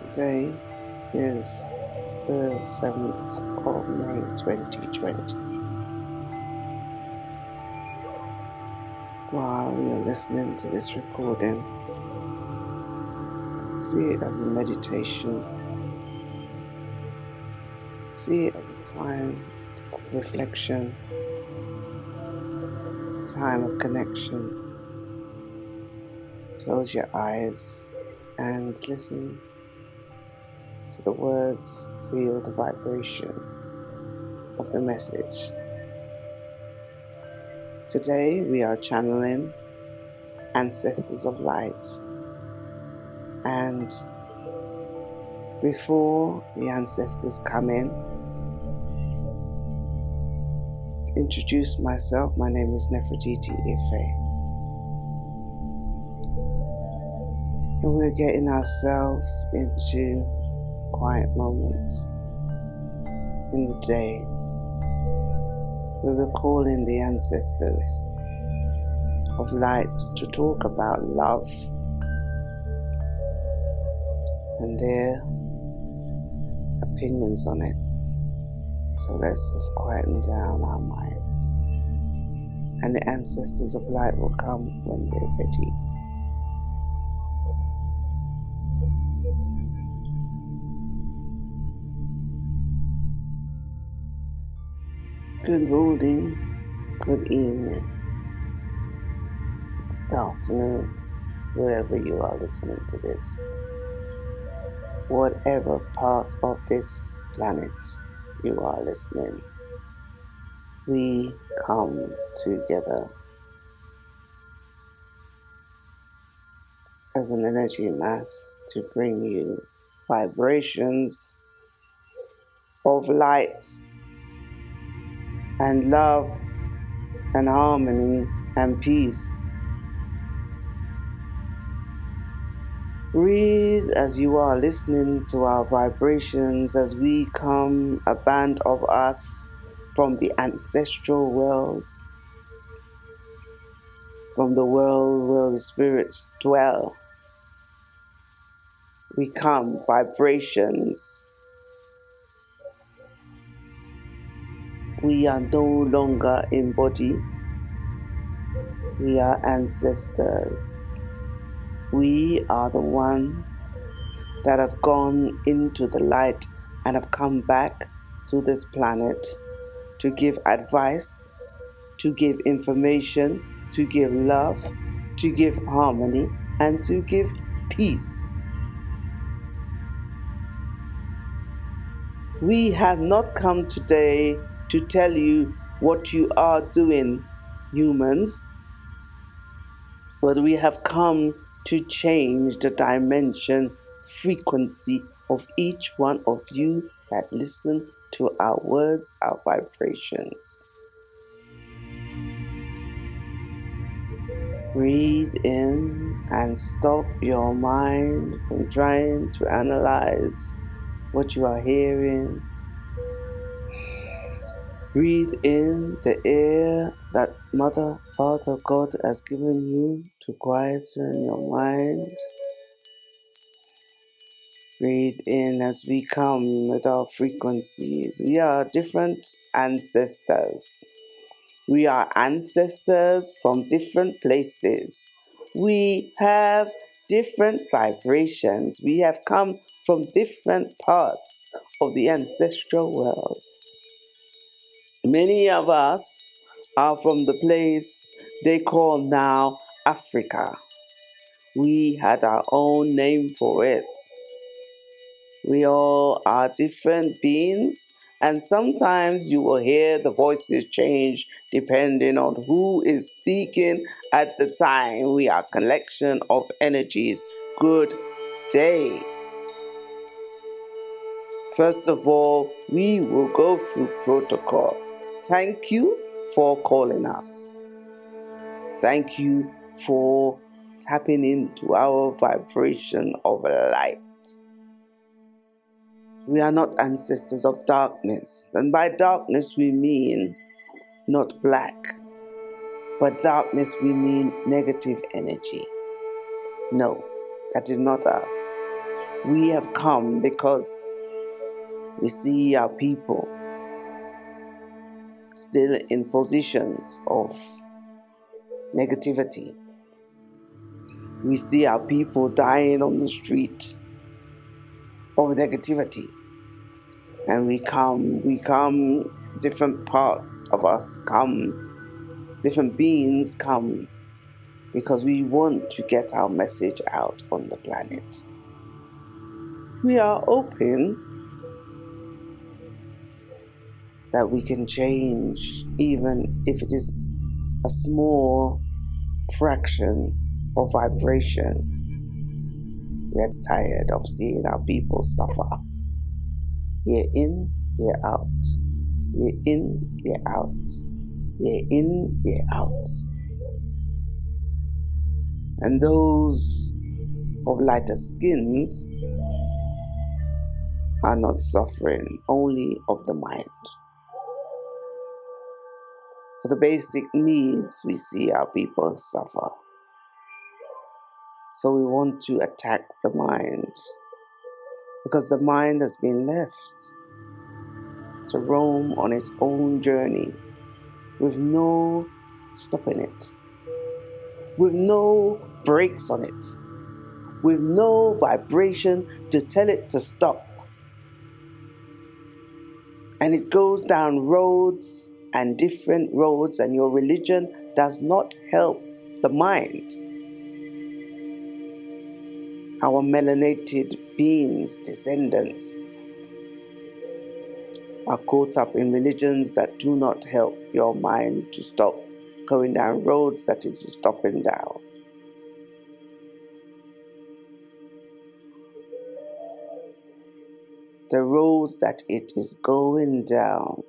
Today is the 7th of May 2020. While you're listening to this recording, see it as a meditation, see it as a time of reflection, a time of connection. Close your eyes and listen to the words, feel the vibration of the message. Today we are channeling Ancestors of Light, and before the ancestors come in, to introduce myself, my name is Nefertiti Ife, and we're getting ourselves into a quiet moment in the day. We're recalling the ancestors of light to talk about love and their opinions on it. So let's just quieten down our minds, and the ancestors of light will come when they're ready. Good morning, good evening, good afternoon, wherever you are listening to this. Whatever part of this planet you are listening, we come together as an energy mass to bring you vibrations of light and love and harmony and peace. Breathe as you are listening to our vibrations as we come, a band of us from the ancestral world, from the world where the spirits dwell. We come, vibrations. We are no longer in body. We are ancestors. We are the ones that have gone into the light and have come back to this planet to give advice, to give information, to give love, to give harmony, and to give peace. We have not come today to tell you what you are doing, humans, but we have come to change the dimension, frequency of each one of you that listen to our words, our vibrations. Breathe in and stop your mind from trying to analyze what you are hearing. Breathe in the air that Mother, Father, God has given you to quieten your mind. Breathe in as we come with our frequencies. We are different ancestors. We are ancestors from different places. We have different vibrations. We have come from different parts of the ancestral world. Many of us are from the place they call now Africa. We had our own name for it. We all are different beings, and sometimes you will hear the voices change depending on who is speaking at the time. We are a collection of energies. Good day. First of all, we will go through protocol. Thank you for calling us. Thank you for tapping into our vibration of light. We are not ancestors of darkness, and by darkness we mean not black, but darkness we mean negative energy. No, that is not us. We have come because we see our people still in positions of negativity. We see our people dying on the street of negativity. And we come, different parts of us come, different beings come, because we want to get our message out on the planet. We are open that we can change, even if it is a small fraction of vibration. We are tired of seeing our people suffer. Year in, year out. Year in, year out. Year in, year out. And those of lighter skins are not suffering, only of the mind. For the basic needs, we see our people suffer. So we want to attack the mind, because the mind has been left to roam on its own journey with no stopping it, with no brakes on it, with no vibration to tell it to stop. And it goes down roads and different roads, and your religion does not help the mind. Our melanated beings, descendants, are caught up in religions that do not help your mind to stop going down roads that it is stopping down. The roads that it is going down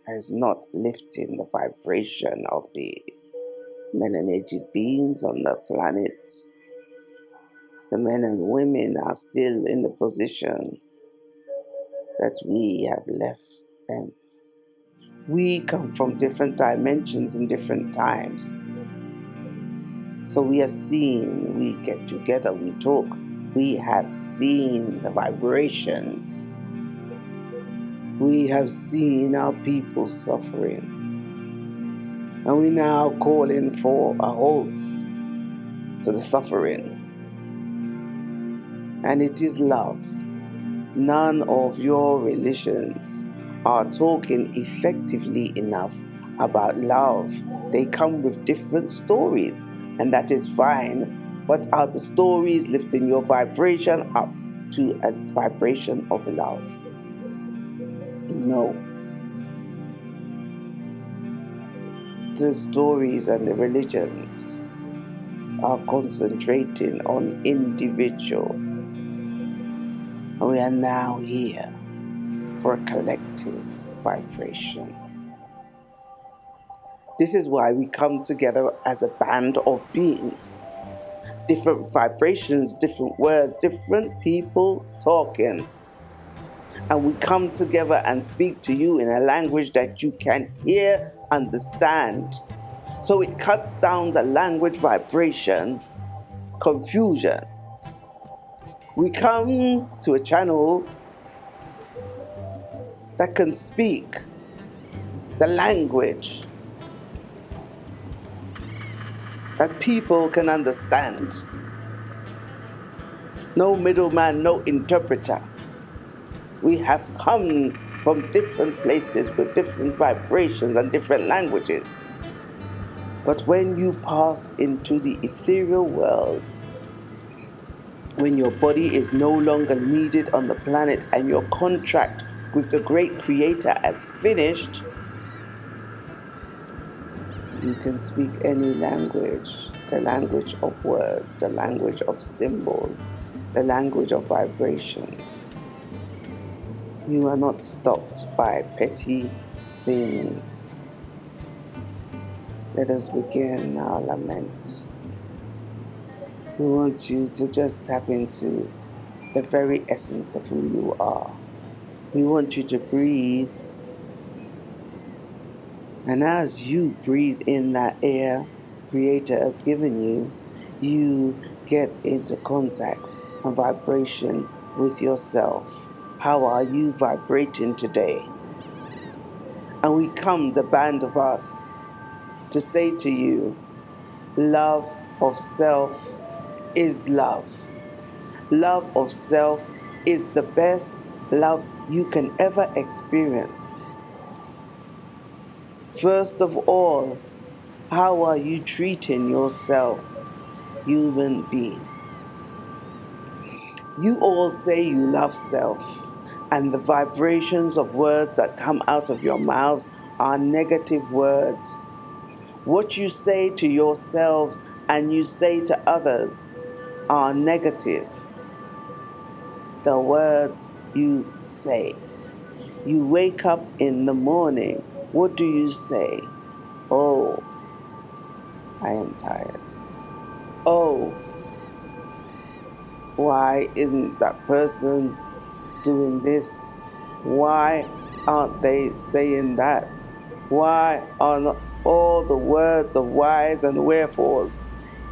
is not lifting the vibration of the melanated beings on the planet. The men and women are still in the position that we have left them. We come from different dimensions in different times. So we have seen, we get together, we talk, we have seen the vibrations. We have seen our people suffering. And we now calling for a halt to the suffering. And it is love. None of your religions are talking effectively enough about love. They come with different stories, and that is fine. What are the stories lifting your vibration up to a vibration of love? No. The stories and the religions are concentrating on individual. And we are now here for a collective vibration. This is why we come together as a band of beings. Different vibrations, different words, different people talking. And we come together and speak to you in a language that you can hear, understand. So it cuts down the language vibration, confusion. We come to a channel that can speak the language that people can understand. No middleman, no interpreter. We have come from different places with different vibrations and different languages. But when you pass into the ethereal world, when your body is no longer needed on the planet and your contract with the great creator has finished, you can speak any language, the language of words, the language of symbols, the language of vibrations. You are not stopped by petty things. Let us begin our lament. We want you to just tap into the very essence of who you are. We want you to breathe. And as you breathe in that air Creator has given you, you get into contact and vibration with yourself. How are you vibrating today? And we come, the band of us, to say to you, love of self is love. Love of self is the best love you can ever experience. First of all, how are you treating yourself, human beings? You all say you love self, and the vibrations of words that come out of your mouths are negative words. What you say to yourselves and you say to others are negative. The words you say. You wake up in the morning. What do you say? Oh, I am tired. Oh, why isn't that person doing this? Why aren't they saying that? Why are not all the words of whys and wherefores?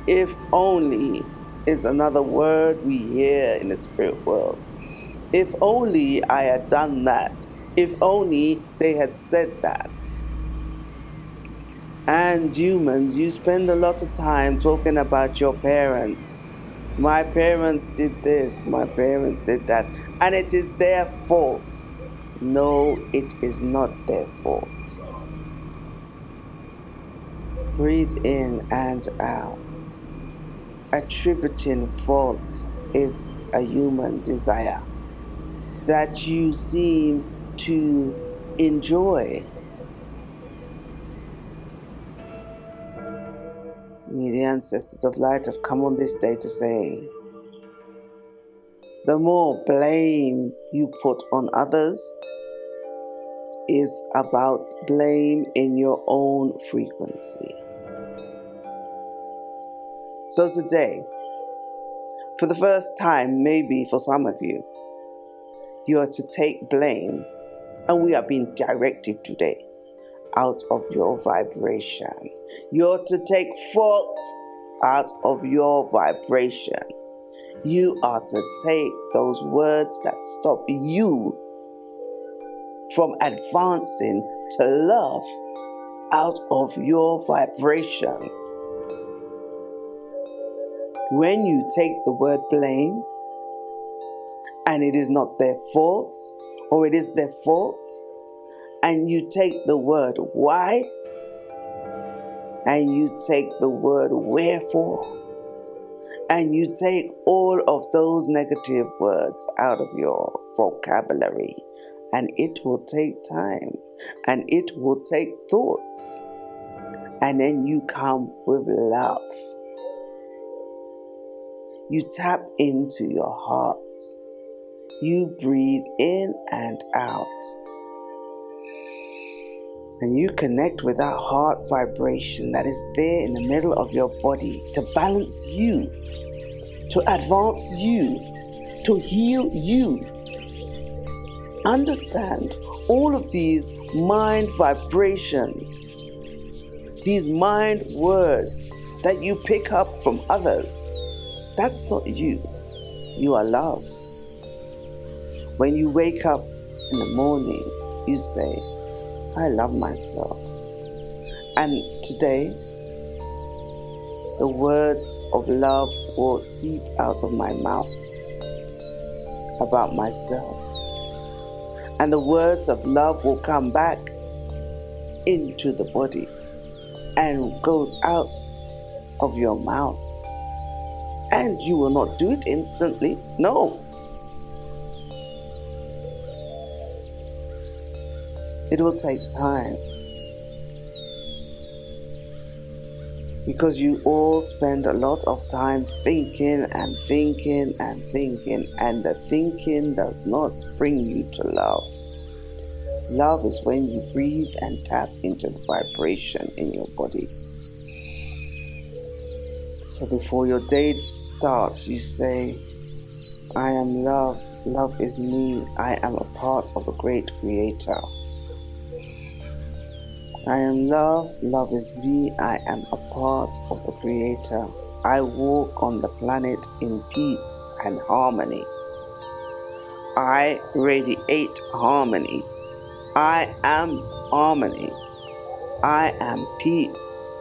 If only is another word we hear in the spirit world. If only I had done that. If only they had said that. And humans, you spend a lot of time talking about your parents. My parents did this, my parents did that, and it is their fault. No, it is not their fault. Breathe in and out. Attributing fault is a human desire that you seem to enjoy. The ancestors of light have come on this day to say, the more blame you put on others is about blame in your own frequency. So today, for the first time, maybe for some of you, you are to take blame, and we are being directive today, out of your vibration. You're to take fault out of your vibration. You are to take those words that stop you from advancing to love out of your vibration. When you take the word blame, and it is not their fault, or it is their fault, and you take the word why, and you take the word wherefore, and you take all of those negative words out of your vocabulary, and it will take time, and it will take thoughts, and then you come with love. You tap into your heart. You breathe in and out. And you connect with that heart vibration that is there in the middle of your body to balance you, to advance you, to heal you. Understand all of these mind vibrations, these mind words that you pick up from others. That's not you. You are love. When you wake up in the morning, you say, I love myself. And today, the words of love will seep out of my mouth about myself. And the words of love will come back into the body and goes out of your mouth. And you will not do it instantly. No. It will take time. Because you all spend a lot of time thinking and thinking and thinking, and the thinking does not bring you to love. Love is when you breathe and tap into the vibration in your body. So before your day starts, you say, I am love. Love is me. I am a part of the great creator. I am love. Love is me. I am a part of the creator. I walk on the planet in peace and harmony. I radiate harmony. I am harmony. I am peace.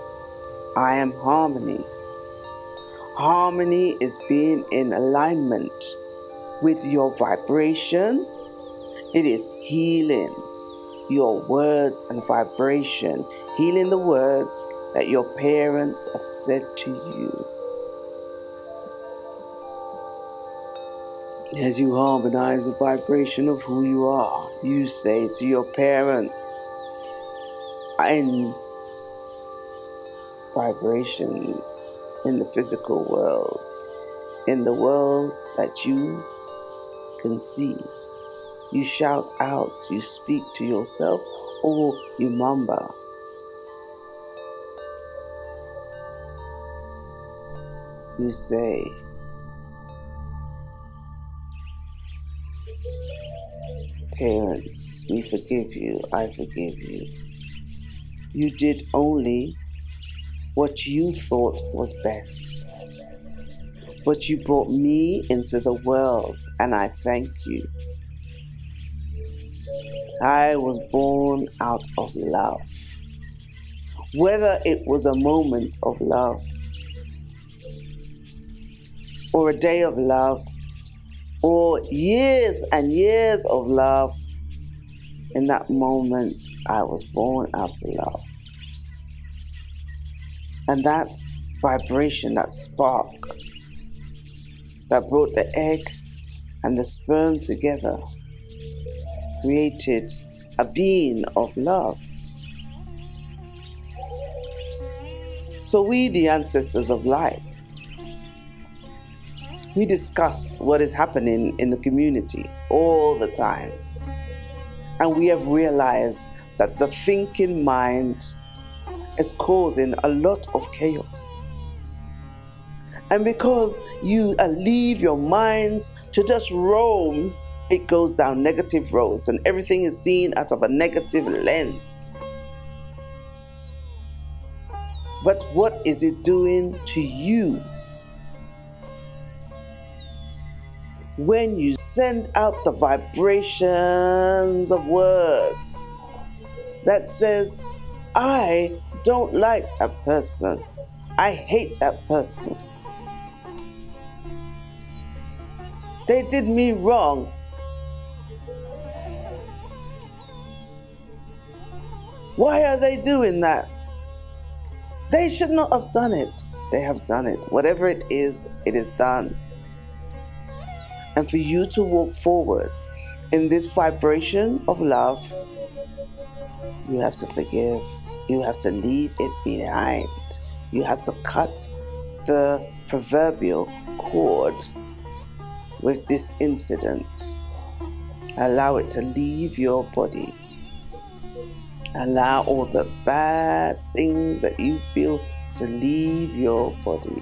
I am harmony. Harmony is being in alignment with your vibration. It is healing your words and vibration, healing the words that your parents have said to you. As you harmonize the vibration of who you are, you say to your parents in vibrations in the physical world, in the world that you can see. You shout out, you speak to yourself, or you mumble. You say, parents, we forgive you, I forgive you. You did only what you thought was best. But you brought me into the world, and I thank you. I was born out of love. Whether it was a moment of love, or a day of love, or years and years of love, in that moment I was born out of love. And that vibration, that spark that brought the egg and the sperm together created a being of love. So we, the ancestors of light, we discuss what is happening in the community all the time. And we have realized that the thinking mind is causing a lot of chaos. And because you leave your minds to just roam, it goes down negative roads and everything is seen out of a negative lens. But what is it doing to you? When you send out the vibrations of words that says, I don't like that person. I hate that person. They did me wrong. Why are they doing that? They should not have done it. They have done it. Whatever it is done. And for you to walk forward in this vibration of love, you have to forgive. You have to leave it behind. You have to cut the proverbial cord with this incident. Allow it to leave your body. Allow all the bad things that you feel to leave your body.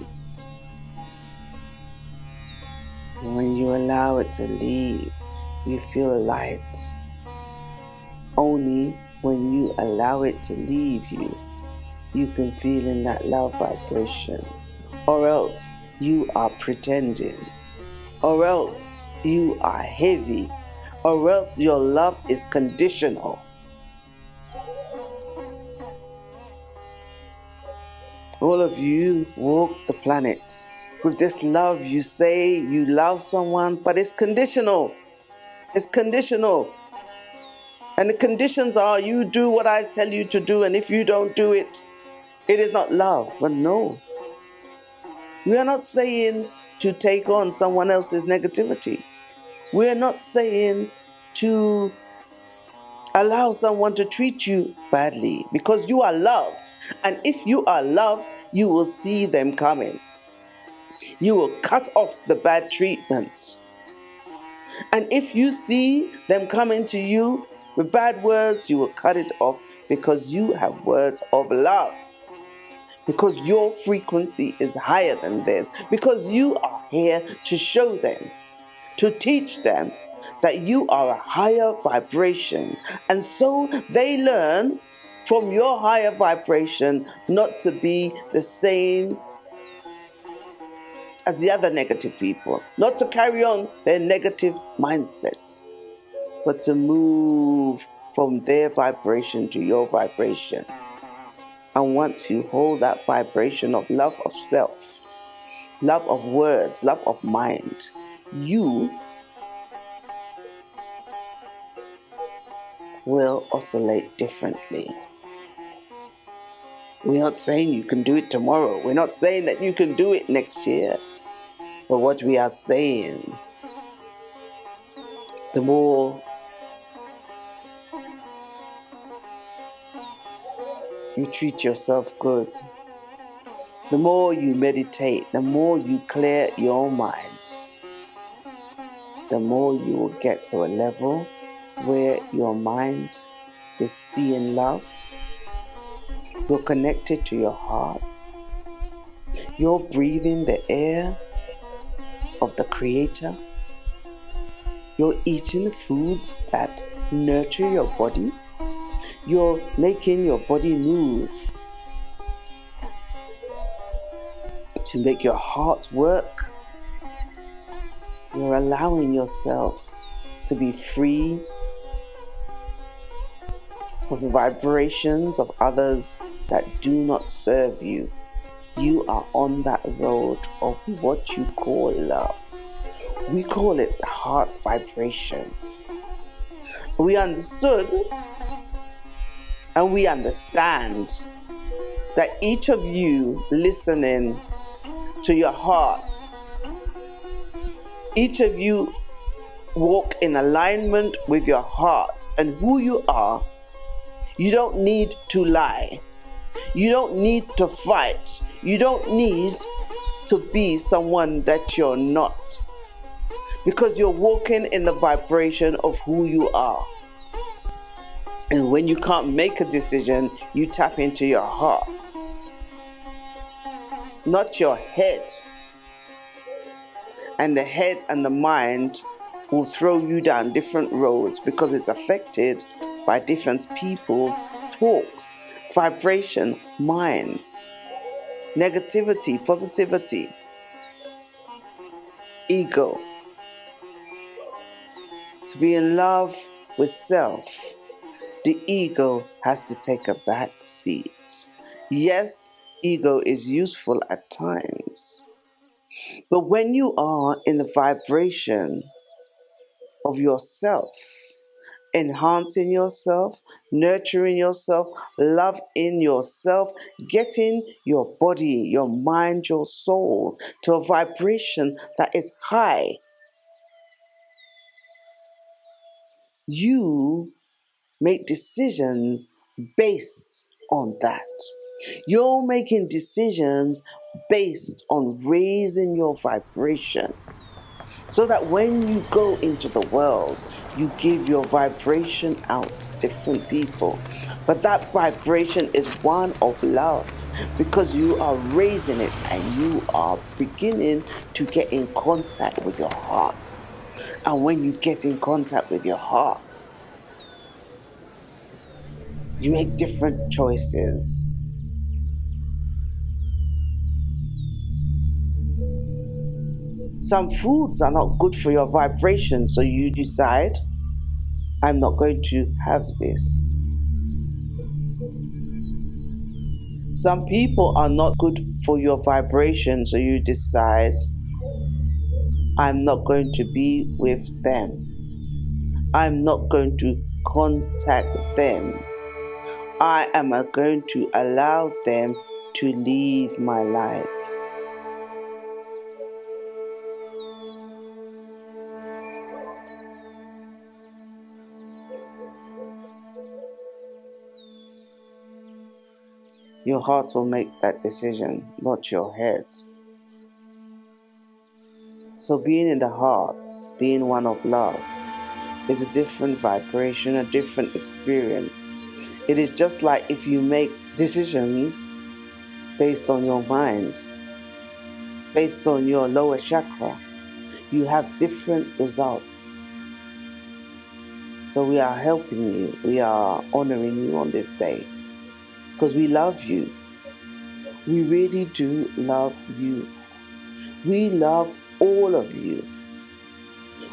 And when you allow it to leave, you feel light. Only when you allow it to leave you, you can feel in that love vibration. Or else you are pretending. Or else you are heavy. Or else your love is conditional. All of you walk the planet with this love. You say you love someone, but it's conditional. It's conditional. And the conditions are you do what I tell you to do, and if you don't do it, it is not love. But no. We are not saying to take on someone else's negativity. We are not saying to allow someone to treat you badly, because you are love. And if you are love, you will see them coming. You will cut off the bad treatment. And if you see them coming to you with bad words, you will cut it off, because you have words of love. Because your frequency is higher than theirs. Because you are here to show them, to teach them that you are a higher vibration. And so they learn from your higher vibration not to be the same as the other negative people, not to carry on their negative mindsets, but to move from their vibration to your vibration. And once you hold that vibration of love of self, love of words, love of mind, you will oscillate differently. We're not saying you can do it tomorrow. We're not saying that you can do it next year. But what we are saying, the more you treat yourself good, the more you meditate, the more you clear your mind, the more you will get to a level where your mind is seeing love, you're connected to your heart, you're breathing the air of the Creator, you're eating foods that nurture your body, you're making your body move to make your heart work, you're allowing yourself to be free of the vibrations of others that do not serve you. You are on that road of what you call love. We call it the heart vibration. We understood and we understand that each of you listening to your hearts, each of you walk in alignment with your heart and who you are. You don't need to lie. You don't need to fight. You don't need to be someone that you're not, because you're walking in the vibration of who you are. And when you can't make a decision, you tap into your heart, not your head. And the head and the mind will throw you down different roads because it's affected by different people's talks, vibration, minds, negativity, positivity, ego. To be in love with self, the ego has to take a back seat. Yes, ego is useful at times, but when you are in the vibration of yourself, enhancing yourself, nurturing yourself, love in yourself, getting your body, your mind, your soul to a vibration that is high, you make decisions based on that. You're making decisions based on raising your vibration, so that when you go into the world, you give your vibration out to different people. But that vibration is one of love, because you are raising it and you are beginning to get in contact with your heart. And when you get in contact with your heart, you make different choices. Some foods are not good for your vibration, so you decide, I'm not going to have this. Some people are not good for your vibration, so you decide, I'm not going to be with them. I'm not going to contact them. I am going to allow them to leave my life. Your heart will make that decision, not your head. So being in the heart, being one of love, is a different vibration, a different experience. It is just like if you make decisions based on your mind, based on your lower chakra, you have different results. So we are helping you, we are honoring you on this day, because we love you. We really do love you. We love all of you.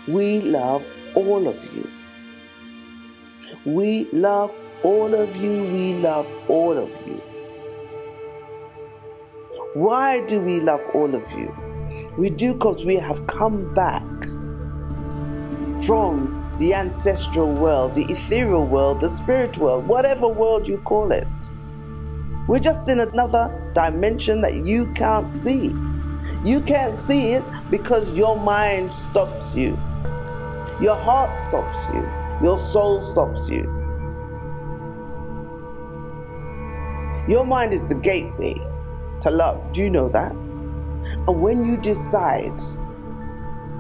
We love all of you. We love all of you. We love all of you. Why do we love all of you? We do because we have come back from the ancestral world, the ethereal world, the spirit world, whatever world you call it. We're just in another dimension that you can't see. You can't see it because your mind stops you. Your heart stops you. Your soul stops you. Your mind is the gateway to love. Do you know that? And when you decide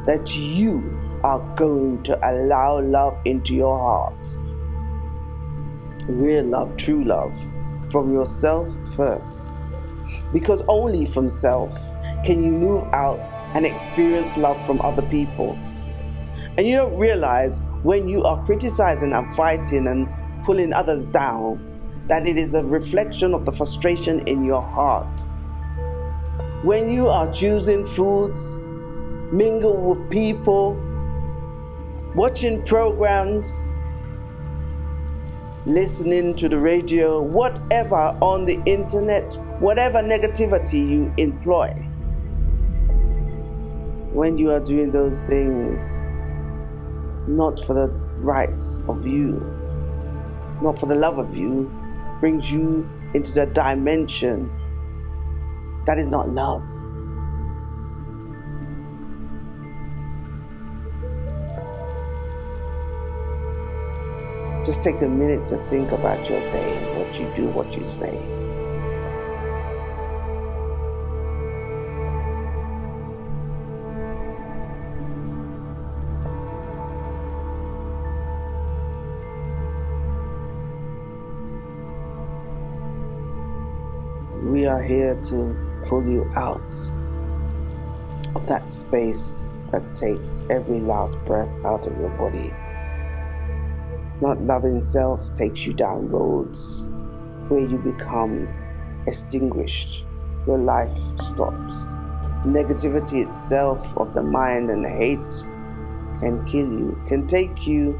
that you are going to allow love into your heart, real love, true love, from yourself first, because only from self can you move out and experience love from other people. And you don't realize when you are criticizing and fighting and pulling others down that it is a reflection of the frustration in your heart. When you are choosing foods, mingle with people, watching programs, listening to the radio, whatever on the internet, whatever negativity you employ, when you are doing those things, not for the rights of you, not for the love of you, brings you into the dimension that is not love. Just take a minute to think about your day, what you do, what you say. We are here to pull you out of that space that takes every last breath out of your body. Not loving self takes you down roads where you become extinguished. Your life stops. Negativity itself of the mind and the hate can kill you, can take you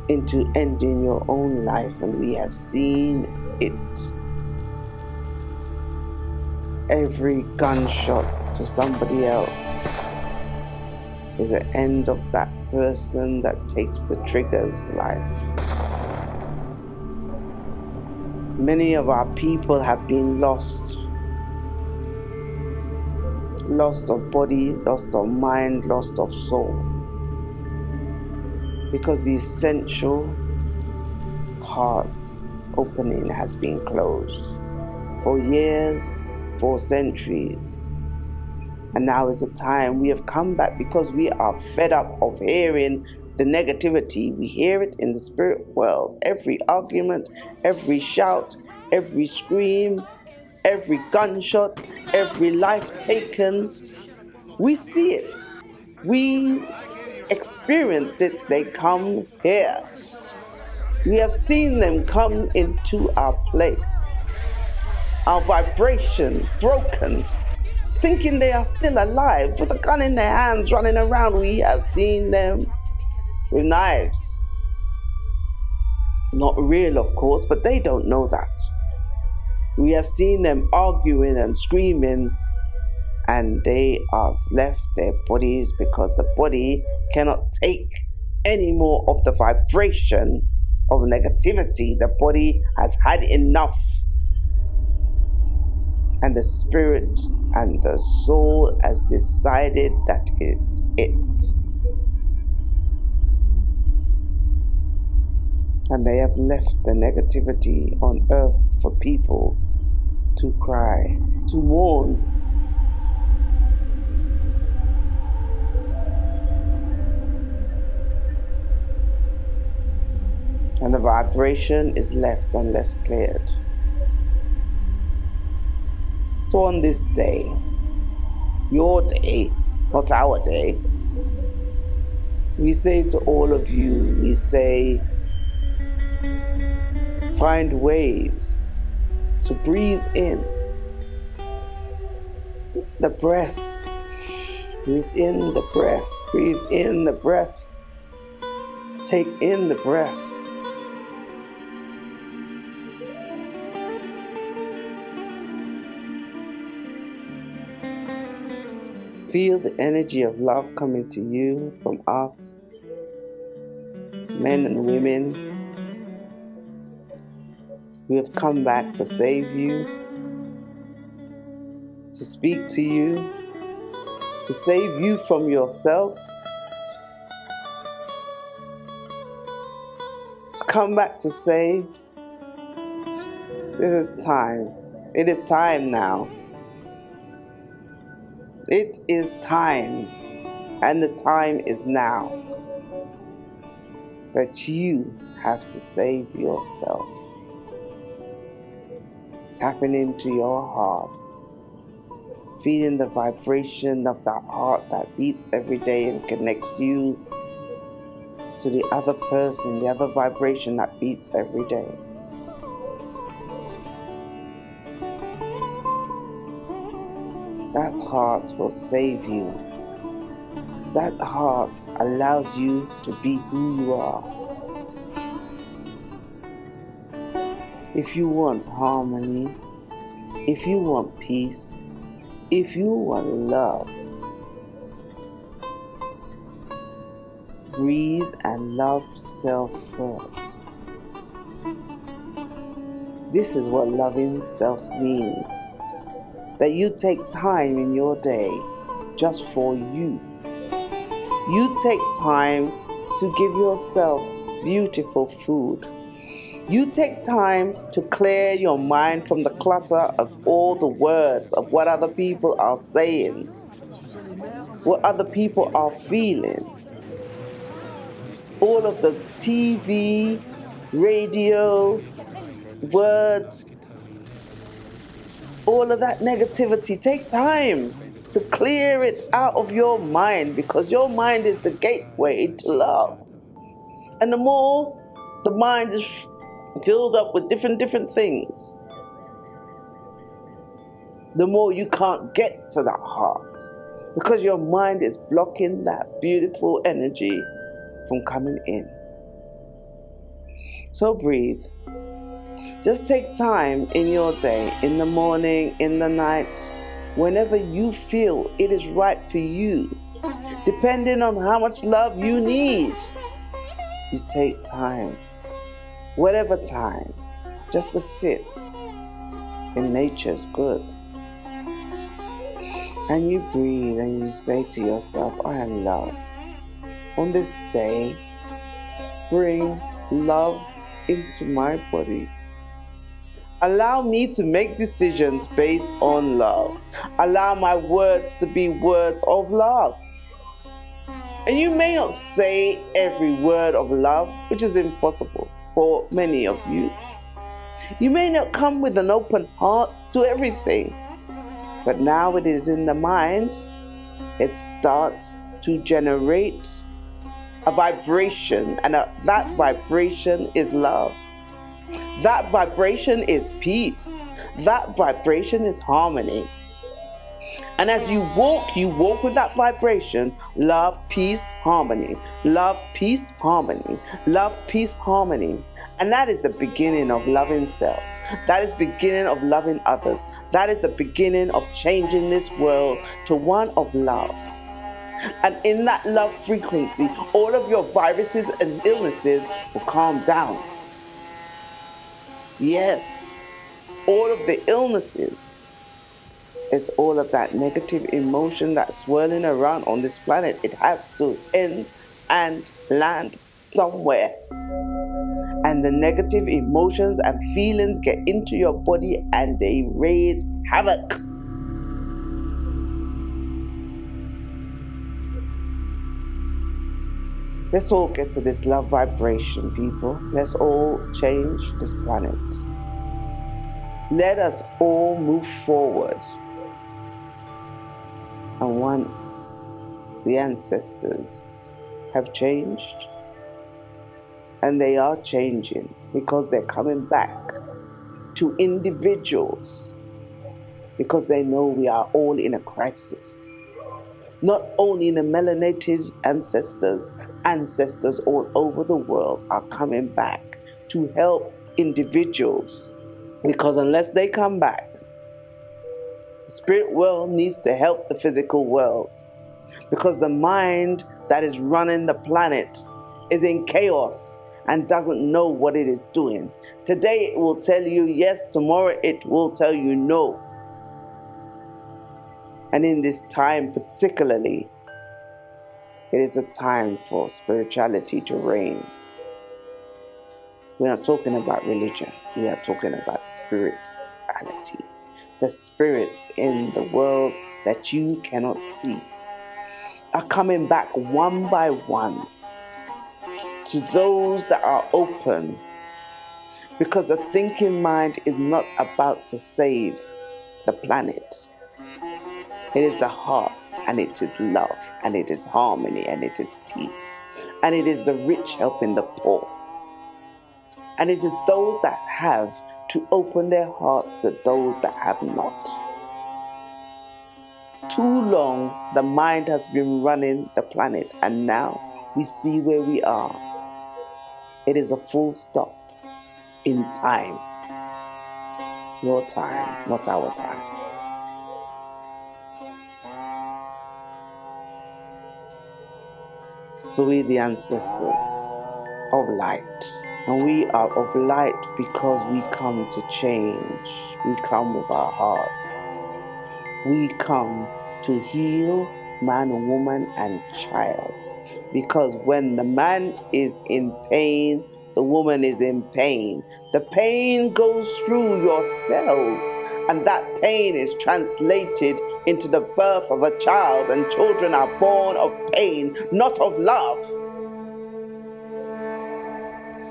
into ending your own life, and we have seen it. Every gunshot to somebody else is the end of that person that takes the trigger's life. Many of our people have been lost of body, lost of mind, lost of soul, because the essential heart's opening has been closed for years, for centuries. And now is the time we have come back because we are fed up of hearing the negativity. We hear it in the spirit world. Every argument, every shout, every scream, every gunshot, every life taken. We see it. We experience it. They come here. We have seen them come into our place. Our vibration broken, thinking they are still alive with a gun in their hands running around. We have seen them with knives. Not real, of course, but they don't know that. We have seen them arguing and screaming, and they have left their bodies because the body cannot take any more of the vibration of negativity. The body has had enough. And the spirit and the soul has decided that it's it. And they have left the negativity on earth for people to cry, to mourn. And the vibration is left unless cleared. So on this day, your day, not our day, we say to all of you, we say, find ways to breathe in the breath. Breathe in the breath. Breathe in the breath. Take in the breath. Feel the energy of love coming to you from us, men and women. We have come back to save you, to speak to you, to save you from yourself, to come back to say, this is time. It is time now. It is time, and the time is now that you have to save yourself. Tapping into your heart, feeling the vibration of that heart that beats every day and connects you to the other person, the other vibration that beats every day. That heart will save you. That heart allows you to be who you are. If you want harmony, if you want peace, if you want love, breathe and love self first. This is what loving self means. That you take time in your day just for you. You take time to give yourself beautiful food. You take time to clear your mind from the clutter of all the words of what other people are saying, what other people are feeling. All of the TV, radio, words, all of that negativity. Take time to clear it out of your mind, because your mind is the gateway to love. And the more the mind is filled up with different things, the more you can't get to that heart, because your mind is blocking that beautiful energy from coming in. So breathe. Just take time in your day, in the morning, in the night, whenever you feel it is right for you, depending on how much love you need. You take time, whatever time, just to sit in nature's good. And you breathe and you say to yourself, I am love. On this day, bring love into my body. Allow me to make decisions based on love. Allow my words to be words of love. And you may not say every word of love, which is impossible for many of you. You may not come with an open heart to everything. But now it is in the mind, it starts to generate a vibration, and that vibration is love. That vibration is peace. That vibration is harmony. And as you walk with that vibration, love, peace, harmony. Love, peace, harmony. Love, peace, harmony. And that is the beginning of loving self. That is the beginning of loving others. That is the beginning of changing this world to one of love. And in that love frequency, all of your viruses and illnesses will calm down. Yes, all of the illnesses is all of that negative emotion that's swirling around on this planet. It has to end and land somewhere. And the negative emotions and feelings get into your body and they raise havoc. Let's all get to this love vibration, people. Let's all change this planet. Let us all move forward. And once the ancestors have changed, and they are changing because they're coming back to individuals because they know we are all in a crisis. Not only the melanated ancestors all over the world are coming back to help individuals, because unless they come back, the spirit world needs to help the physical world, because the mind that is running the planet is in chaos and doesn't know what it is doing. Today it will tell you yes, tomorrow it will tell you no. And in this time particularly, it is a time for spirituality to reign. We're not talking about religion. We are talking about spirituality. The spirits in the world that you cannot see are coming back one by one to those that are open, because the thinking mind is not about to save the planet. It is the heart, and it is love, and it is harmony, and it is peace, and it is the rich helping the poor. And it is those that have to open their hearts to those that have not. Too long, the mind has been running the planet, and now we see where we are. It is a full stop in time. Your time, not our time. So we the ancestors of light. And we are of light because we come to change. We come with our hearts. We come to heal man, woman, and child. Because when the man is in pain, the woman is in pain. The pain goes through your cells, and that pain is translated into the birth of a child, and children are born of pain, not of love.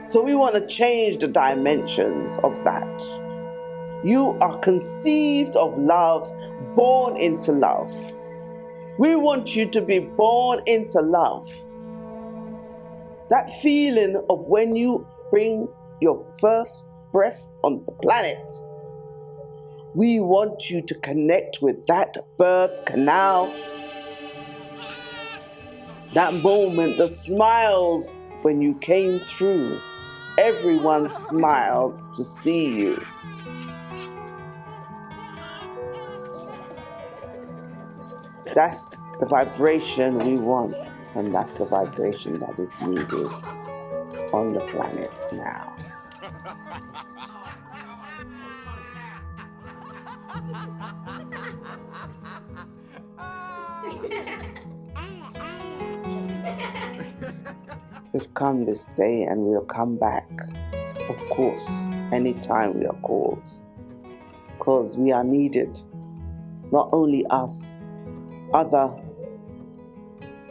So we want to change the dimensions of that. You are conceived of love, born into love. We want you to be born into love. That feeling of when you bring your first breath on the planet, we want you to connect with that birth canal. That moment, the smiles when you came through. Everyone smiled to see you. That's the vibration we want, and that's the vibration that is needed on the planet now. We've come this day and we'll come back, of course, anytime we are called, because we are needed. Not only us, other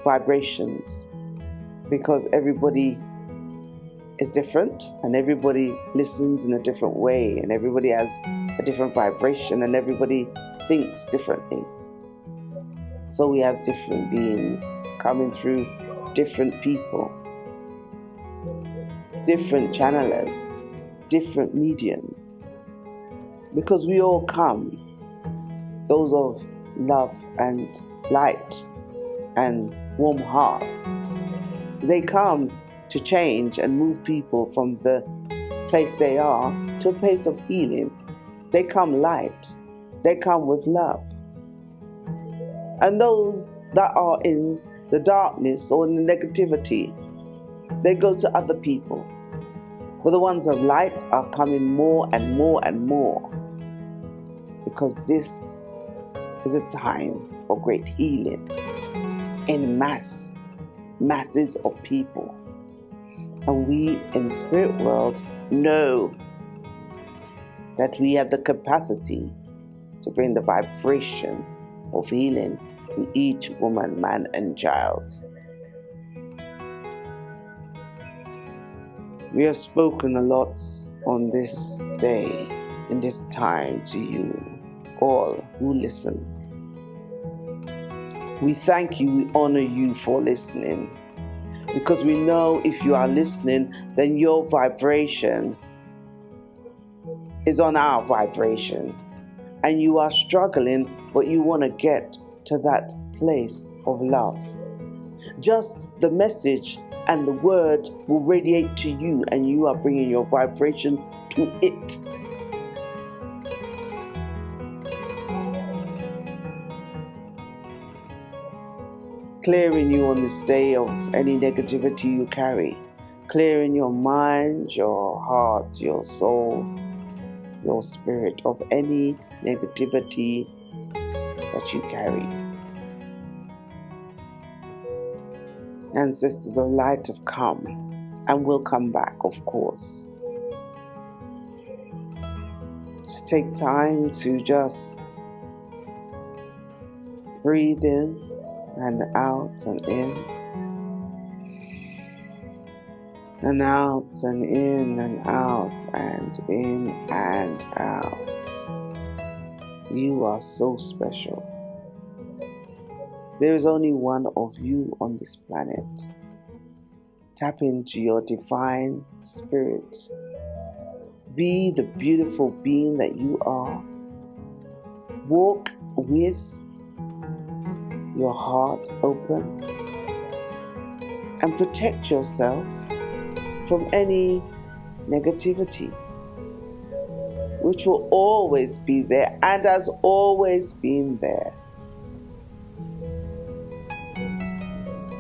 vibrations, because everybody is different and everybody listens in a different way, and everybody has a different vibration, and everybody thinks differently. So we have different beings coming through, different people, different channelers, different mediums, because we all come, those of love and light and warm hearts. They come to change and move people from the place they are to a place of healing. They come light. They come with love. And those that are in the darkness or in the negativity, they go to other people. But the ones of light are coming more and more and more, because this is a time for great healing in masses of people. And we in the spirit world know that we have the capacity to bring the vibration of healing to each woman, man, and child. We have spoken a lot on this day, in this time, to you all who listen. We thank you, we honor you for listening, because we know if you are listening, then your vibration is on our vibration. and you are struggling, but you want to get to that place of love. Just the message and the word will radiate to you, and you are bringing your vibration to it. Clearing you on this day of any negativity you carry. Clearing your mind, your heart, your soul, your spirit of any negativity that you carry. Ancestors of light have come and will come back, of course. Just take time to just breathe in and out and in. And out and in and out and in and out. You are so special. There is only one of you on this planet. Tap into your divine spirit. Be the beautiful being that you are. Walk with your heart open and protect yourself from any negativity, which will always be there and has always been there.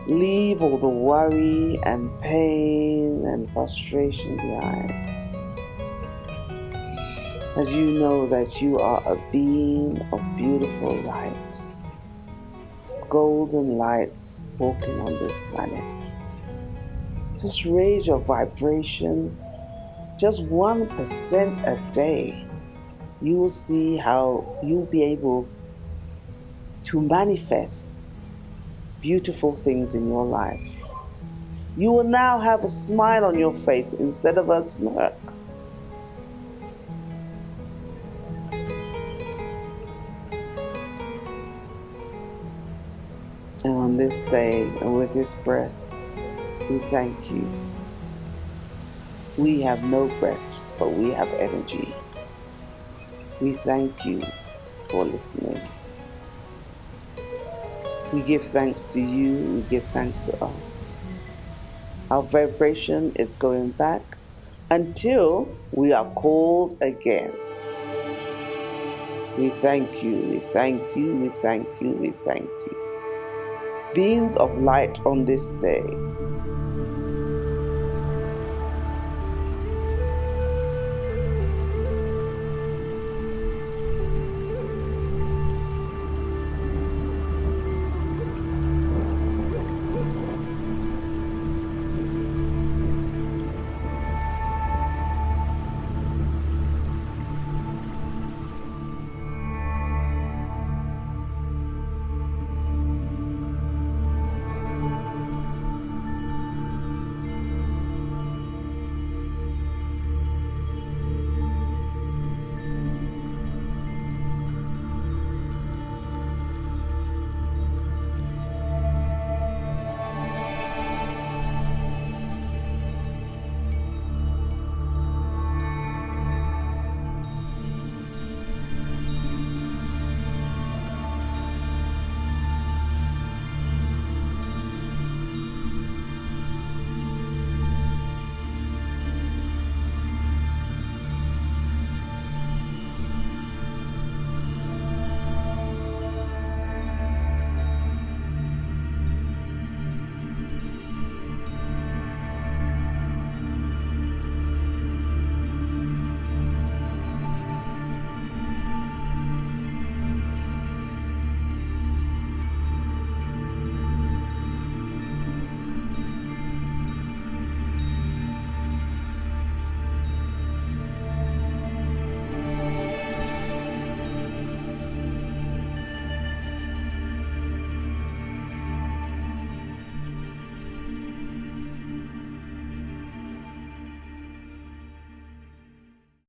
Leave all the worry and pain and frustration behind, as you know that you are a being of beautiful light, golden lights walking on this planet. Just raise your vibration just 1% a day. You will see how you'll be able to manifest beautiful things in your life. You will now have a smile on your face instead of a smirk. And on this day and with this breath, we thank you. We have no breaths, but we have energy. We thank you for listening. We give thanks to you, we give thanks to us. Our vibration is going back until we are called again. We thank you, we thank you, we thank you, we thank you. Beings of light on this day,